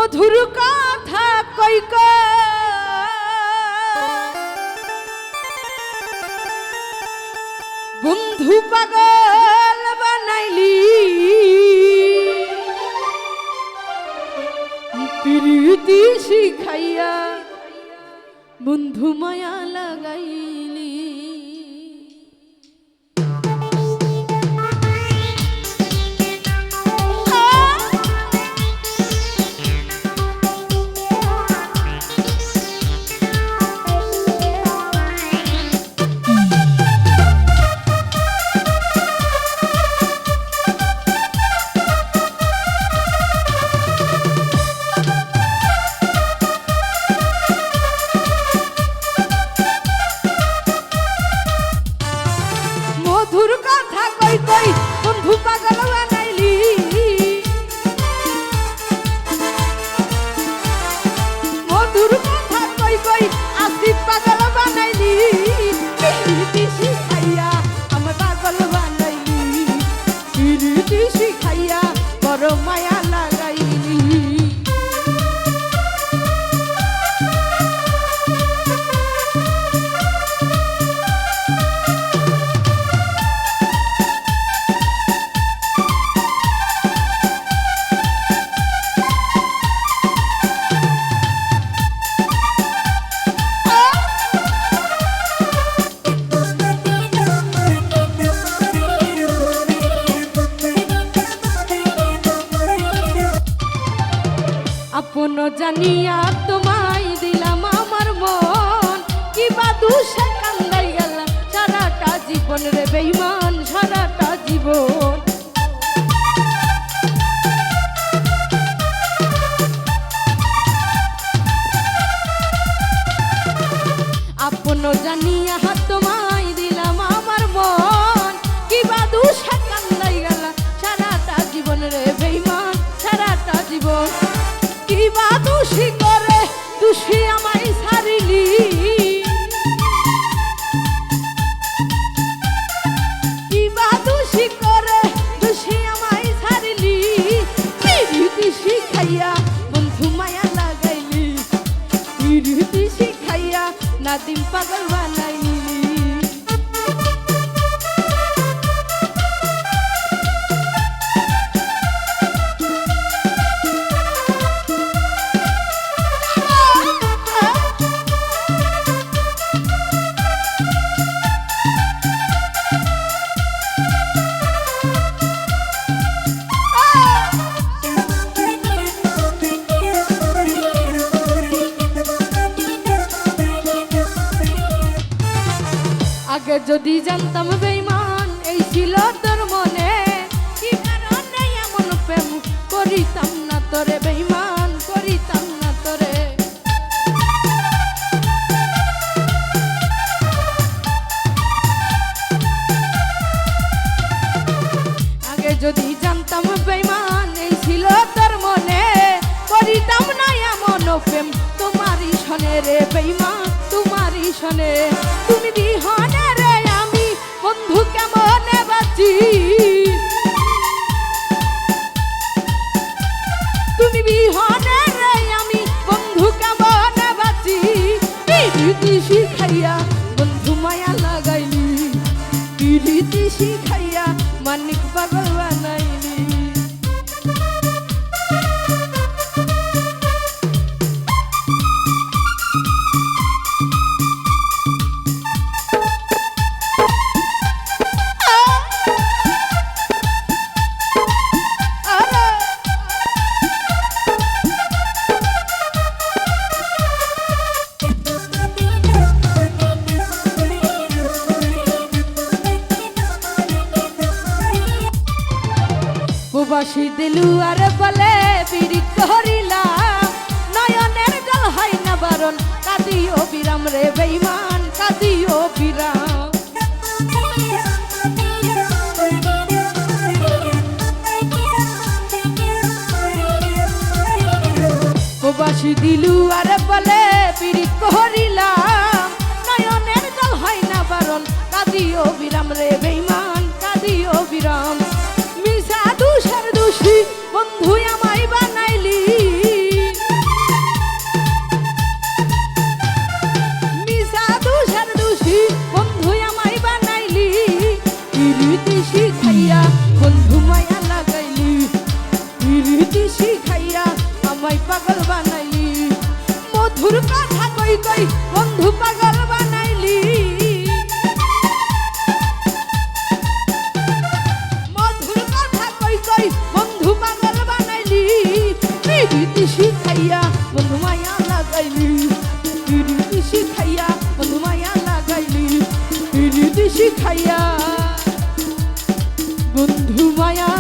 মধুর কথা কই বন্ধু পাগল বানাইলি প্রীতি শিখাইয়া বন্ধু মায়া লাগাইলি মধুর কথা কই কই বন্ধু পাগল বানাইলি মধুর কথা কই কই আসিফ পাগল বানাইলি প্রীতি শিখাইয়া আমার পাগল বানাইলি প্রীতি শিখাইয়া বড় মায়া লাগাইলি আপন জানিয়া তোমায় দিলাম আমার মন কিবা দুষে কান্দাই গেলাম সারাটা জীবন রে বেঈমান সারাটা জীবন আপন জানিয়া তোমায় দিলাম আমার মন কিবা দুষে কান্দাই গেলাম সারাটা জীবন রে বেঈমান সারাটা জীবন কিবা দোষী করে দোষী আমায় ছাড়িলি কিবা দোষী করে দোষী আমায় ছাড়িলি প্রীতি শিখাইয়া বন্ধু মায়া লাগাইলি প্রীতি শিখাইয়া নাদিম পাগল বানাইলি আগে যদি জানতাম বেঈমান এই ছিল তোর মনে কি কারণে এমন প্রেম করিতাম না তোরে বেঈমান করিতাম না তোরে আগে যদি জানতাম বেঈমান এই ছিল তোর মনে করিতাম না এমন প্রেম তোমারই শোনে রে বেঈমান তোমারই শোনে তুমি বিহনে রে আমি বন্ধু কেমনে বাঁচি তুমি বিহনে রে আমি বন্ধু কেমনে বাঁচি প্রীতি শিখাইয়া বন্ধু মায়া লাগাইলি প্রীতি শিখাইয়া মানিক পাগল বানাইলি প্রবাসী দিলু আর বলে বিড়ি করিলাম নয়নের জল হয় না বারণ কাঁদিও বিরাম রে বেঈমান কাঁদিও বিরাম প্রবাসী দিলু আর বলে বিড়ি করিলাম নয়নের জল হয় না বারণ কাঁদিও বিরাম রে বেঈমান কাঁদিও বিরাম মিশা দুষের দোষী বন্ধু আমায় বানাইলি শিখাইয়া বন্ধু মায়া